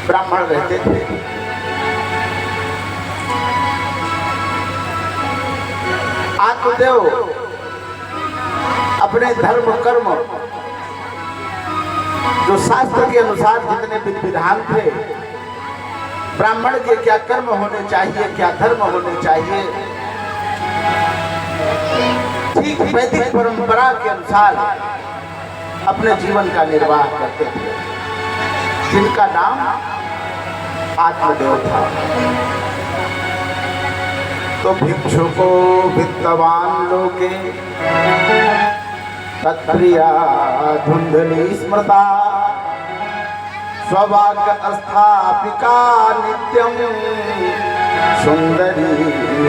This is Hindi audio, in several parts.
ब्राह्मण रहते थे। आत्मदेव अपने धर्म कर्म जो शास्त्र के अनुसार जितने विधि विधान थे, ब्राह्मण के क्या कर्म होने चाहिए, क्या धर्म होने चाहिए, ठीक वैदिक परंपरा के अनुसार अपने जीवन का निर्वाह करते थे, जिनका नाम आत्मदेव था। तो भिक्षुको वित्तवान लोके तत्प्रिया धुंधली स्मृता स्वभाग स्थापिका नित्यम सुंदरी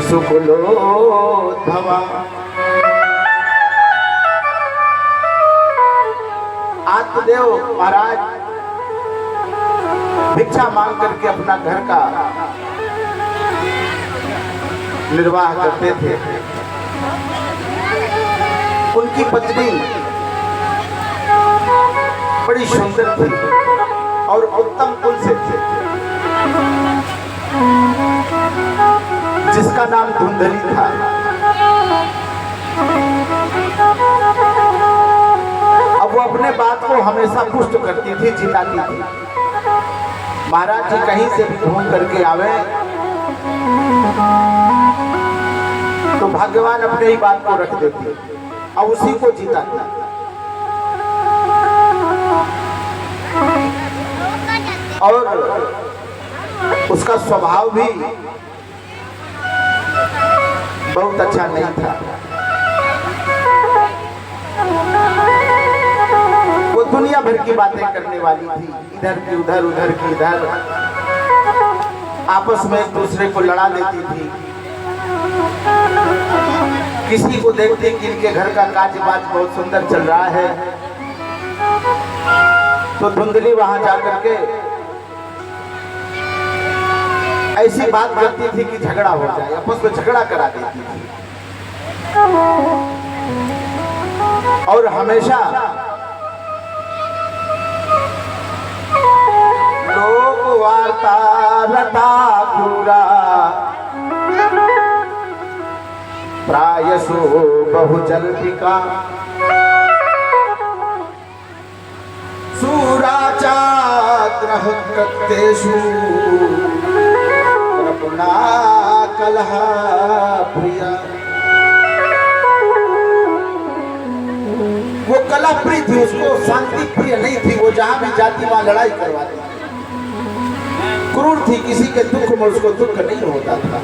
सुकुलोद्भवा। आत्मदेव महाराज भिक्षा मांग करके अपना घर का निर्वाह करते थे। उनकी पत्नी बड़ी सुंदर थी और उत्तम कुल से थी, जिसका नाम धुंधली था। अब वो अपने बात को हमेशा पुष्ट करती थी, जिताती थी। महाराज जी कहीं से भी घूम करके आवे तो भगवान अपने ही बात को रख देते और उसी को जिताते। और उसका स्वभाव भी बहुत अच्छा नहीं था। वो दुनिया भर की बातें करने वाली थी, इधर की उधर, उधर की इधर, आपस में एक दूसरे को लड़ा देती थी। किसी को देखते कि इनके घर का काज-बाज बहुत सुंदर चल रहा है तो धुंधली वहां जाकर के ऐसी बात करती थी कि झगड़ा हो जाए, आपस में झगड़ा करा देती थी। और हमेशा लोक वार्ता रटा पूरा प्रायसो बहुजल्पिका सूराचाग्रह कृतेषु कृपणा कलह प्रिया। वो कलह प्रिय थी, उसको शांति प्रिय नहीं थी। वो जहां भी जाती वहां लड़ाई करवाती थी। क्रूर थी, किसी के दुख में उसको दुख नहीं होता था,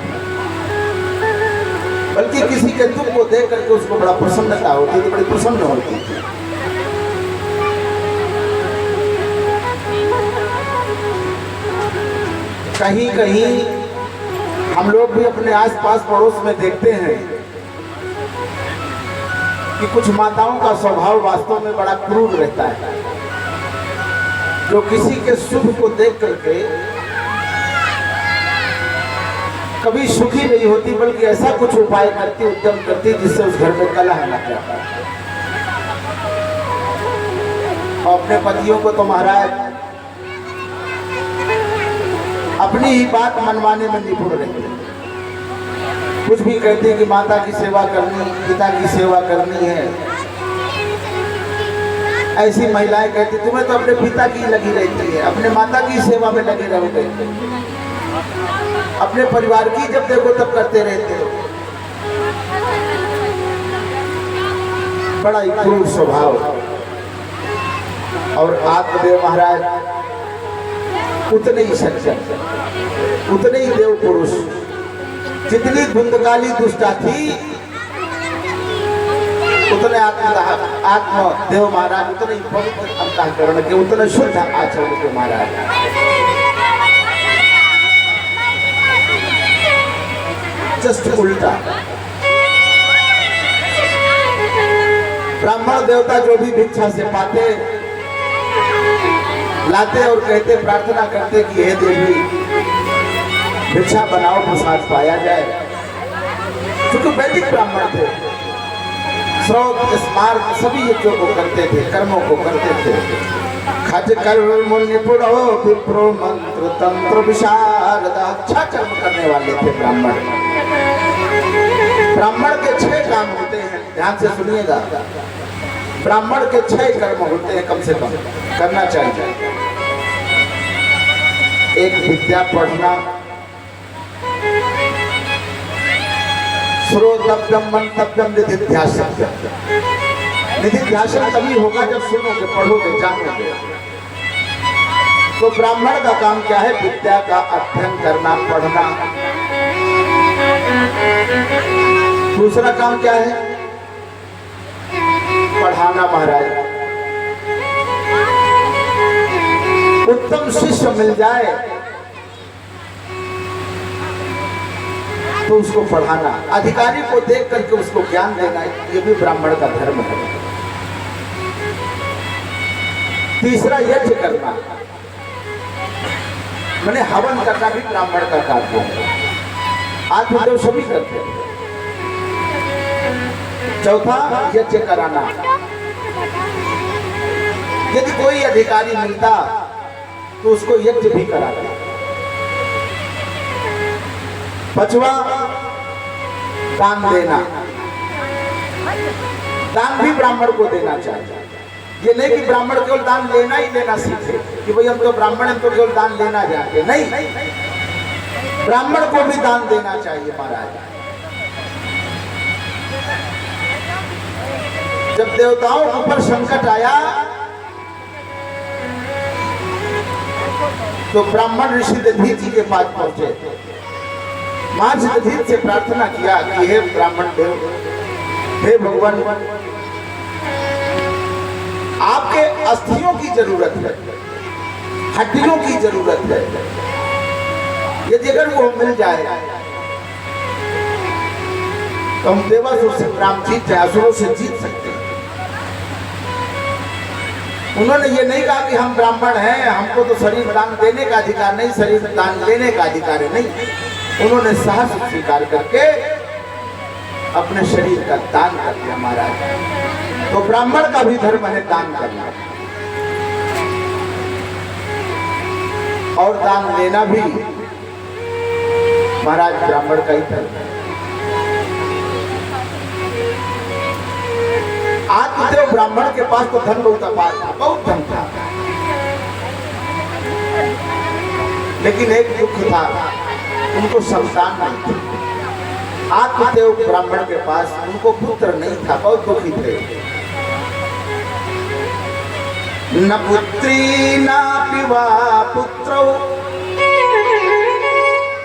बल्कि किसी के दुख को देख करके उसको बड़ा प्रसन्नता होती थी, बड़ी प्रसन्न होती थी। कहीं कहीं हम लोग भी अपने आसपास पड़ोस में देखते हैं कि कुछ माताओं का स्वभाव वास्तव में बड़ा क्रूर रहता है, जो किसी के शुभ को देख करके कभी सुखी नहीं होती, बल्कि ऐसा कुछ उपाय करती, उद्यम करती जिससे उस घर में कलह लग जाता है। और अपने पतियों को तो महाराज अपनी ही बात मनवाने में निपुण रहते हैं। कुछ भी कहते हैं कि माता की सेवा करनी, पिता की सेवा करनी है। ऐसी महिलाएं कहती तुम्हें तो अपने पिता की लगी रहती है, अपने माता की सेवा में लगे रहोगे, अपने परिवार की जब देखो तब करते रहते हो। बड़ा ही क्रूर स्वभाव। और आत्मदेव महाराज उतने ही सज्जन, उतने ही देव पुरुष। जितनी धुंधकाली दुष्टा थी उतने आत्मदेव महाराज उतने ही पवित्र अंतःकरण के, उतने शुद्ध आचरण के महाराज। जस्ट उल्टा। ब्राह्मण देवता जो भी भिक्षा से पाते लाते और कहते, प्रार्थना करते कि हे देवी भिक्षा बनाओ, प्रसाद पाया जाए। क्योंकि वैदिक ब्राह्मण थे, श्रौत स्मार्त सभी यज्ञों को करते थे, कर्मों को करते थे। खज कर्म निपुण विप्रो मन मंत्र तंत्र विशारद, अच्छा कर्म करने वाले थे ब्राह्मण। ब्राह्मण के 6 काम होते हैं, ध्यान से सुनिएगा। ब्राह्मण के 6 कर्म होते हैं, कम से कम करना चाहिए। एक, विद्या पढ़ना, श्रोतव्यम मंतव्यम निधिध्यासव्यम। निधिध्यासन तभी होगा जब सुनोगे, पढ़ोगे, जानोगे। तो ब्राह्मण का काम क्या है? विद्या का अध्ययन करना, पढ़ना। दूसरा काम क्या है? पढ़ाना महाराज। उत्तम शिष्य मिल जाए तो उसको पढ़ाना, अधिकारी को देख करके उसको ज्ञान देना, ये भी ब्राह्मण का धर्म है। तीसरा, यज्ञ करना, मैंने हवन करना भी ब्राह्मण का कार्य है। आज तो सभी करते हैं। चौथा, यज्ञ कराना। यदि कोई अधिकारी मिलता तो उसको यज्ञ भी कराता। पांचवा, दान देना। दान भी ब्राह्मण को देना चाहिए। ये नहीं कि ब्राह्मण केवल दान लेना ही लेना सीखे कि भाई हम तो ब्राह्मण हैं तो केवल दान लेना जानते, नहीं, ब्राह्मण को भी दान देना चाहिए महाराज। जब देवताओं के ऊपर संकट आया तो ब्राह्मण ऋषि दधीचि के पास पहुंचे। महर्षि दधीचि से प्रार्थना किया कि हे ब्राह्मण देव, हे भगवान, आपके अस्थियों की जरूरत है, हड्डियों की जरूरत है। यदि अगर वो मिल जाए तो हम देवासुर से राम जीत जाए, असुरों से जीत सकते हैं। उन्होंने ये नहीं कहा कि हम ब्राह्मण हैं, हमको तो शरीर दान देने का अधिकार नहीं, शरीर दान लेने का अधिकार है, नहीं। उन्होंने साहस स्वीकार करके अपने शरीर का दान कर दिया महाराज। तो ब्राह्मण का भी धर्म है दान करना, और दान लेना भी महाराज ब्राह्मण का ही धर्म है। आत्मदेव ब्राह्मण के पास तो धन बहुत अपार था, बहुत धन था, लेकिन एक दुख था, उनको संतान नहीं थी। आत्मदेव ब्राह्मण के पास उनको पुत्र नहीं था, बहुत दुखी थे। न पुत्री न पिवा पुत्रो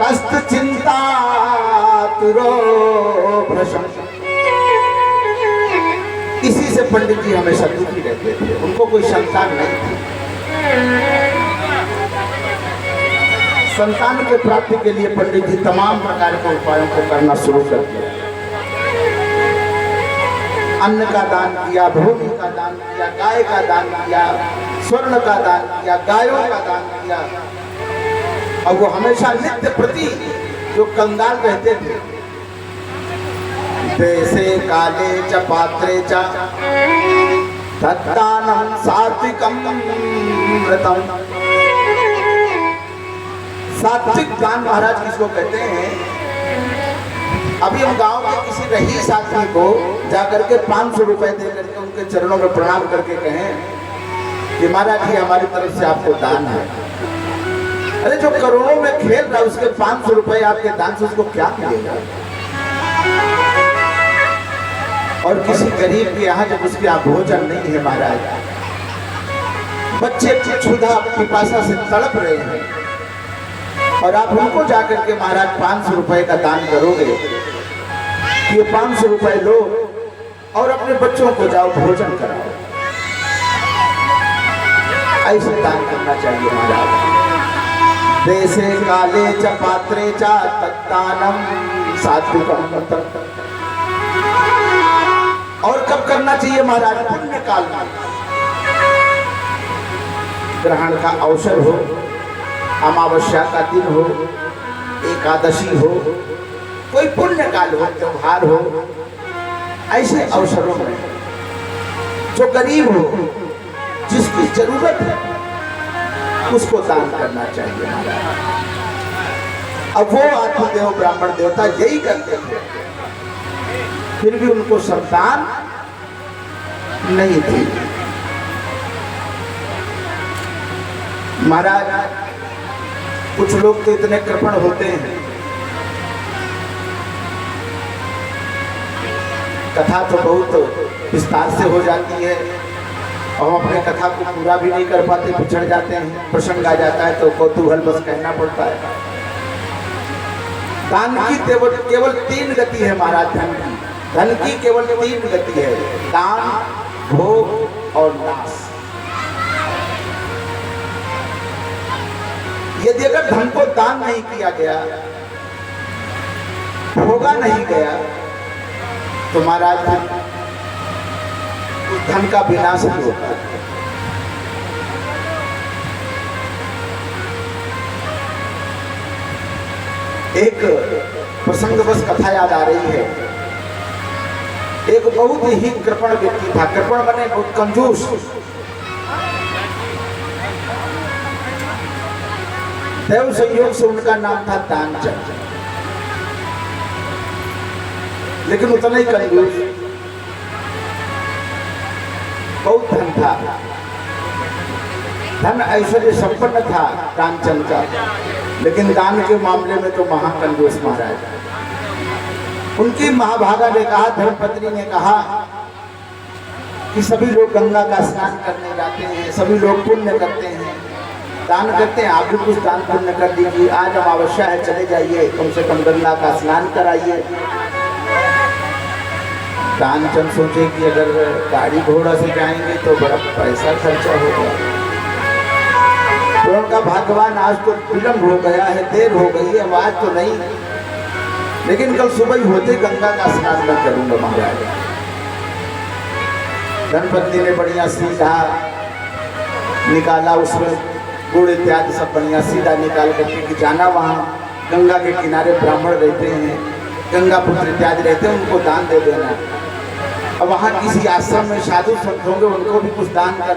कष्ट चिंता तुरो भ्रशं। इसी से पंडित जी हमेशा दुखी रहते थे, उनको कोई संतान नहीं थी। संतान के प्राप्ति के लिए पंडित जी तमाम प्रकार के उपायों को करना शुरू कर दिया। अन्न का दान किया, भूमि का दान किया, गाय का दान किया, स्वर्ण का दान किया, गायों का दान किया। और वो हमेशा नित्य प्रति जो कंगाल रहते थे, देशे काले च पात्रे च तत्तानं सात्विकं व्रतम। सात्विक दान महाराज किसको कहते हैं? अभी हम गांव के किसी रईस आदमी को जाकर के 500 रुपए दे करके उनके चरणों में प्रणाम करके कहें कि महाराज जी हमारी तरफ से आपको दान है। अरे जो करोड़ों में खेल रहा है उसके 500 रुपए आपके दान से उसको क्या मिलेगा? और किसी गरीब के यहाँ जब उसके यहाँ भोजन नहीं है महाराज, बच्चे क्षुधा पिपासा से तड़प रहे हैं, और आप उनको जाकर के महाराज 500 रुपए का दान करोगे, ये 500 रुपए लो और अपने बच्चों को जाओ भोजन कराओ। ऐसे दान करना चाहिए महाराज। देशे काले च पात्रे च तत्तानं सात्विकं व्रतम्। और कब करना चाहिए महाराज? पुण्य काल में, ग्रहण का अवसर हो, अमावस्या का दिन हो, एकादशी हो, कोई पुण्य काल हो, त्योहार हो, ऐसे अवसरों में जो गरीब हो, जिसकी जरूरत है, उसको दान करना चाहिए महाराज। अब वो आत्मदेव ब्राह्मण देवता यही करते थे, फिर भी उनको संतान नहीं थी। महाराज कुछ लोग तो इतने कृपण होते हैं, कथा तो बहुत विस्तार से हो जाती है और हम अपने कथा को पूरा भी नहीं कर पाते, पिछड़ जाते हैं, प्रसंग आ जाता है तो कौतूहल बस कहना पड़ता है। दान की केवल 3 गति है महाराज। धन की केवल 3 गति है, दान, भोग और नाश। यदि अगर धन को दान नहीं किया गया, भोगा नहीं गया, तो महाराज धन का विनाश ही होता है। एक प्रसंग बस कथा याद आ रही है। एक बहुत ही कृपण व्यक्ति था, कृपण बने बहुत कंजूस। देव संयोग से उनका नाम था दानचंद, लेकिन उतना ही कंजूस, बहुत धन था, धन ऐश्वर्य संपन्न था दानचंद का, लेकिन दान के मामले में तो महाकंजूस महाराज। उनकी महाभागा ने कहा, धर्मपत्नी ने कहा कि सभी लोग गंगा का स्नान करने जाते हैं, सभी लोग पुण्य करते हैं, दान करते हैं, आप भी कुछ दान पुण्य कर दीजिए। आज अमावस्या है, चले जाइए, कम से कम गंगा का स्नान कराइए। दानचंद सोचे कि अगर गाड़ी घोड़ा से जाएंगे तो बड़ा पैसा खर्चा होगा, तो उनका भगवान आज तो विलंब हो गया है, देर हो गई है, आज तो नहीं, लेकिन कल सुबह होते गंगा का स्नान मैं करूंगा महाराज। धर्मपत्नी ने बढ़िया सीधा निकाला, उसमें गुड़ इत्यादि सब बढ़िया सीधा निकाल करके कि जाना वहाँ गंगा के किनारे ब्राह्मण रहते हैं, गंगा पुत्र इत्यादि रहते हैं, उनको दान दे देना। और वहाँ किसी आश्रम में साधु संत होंगे, उनको भी कुछ दान कर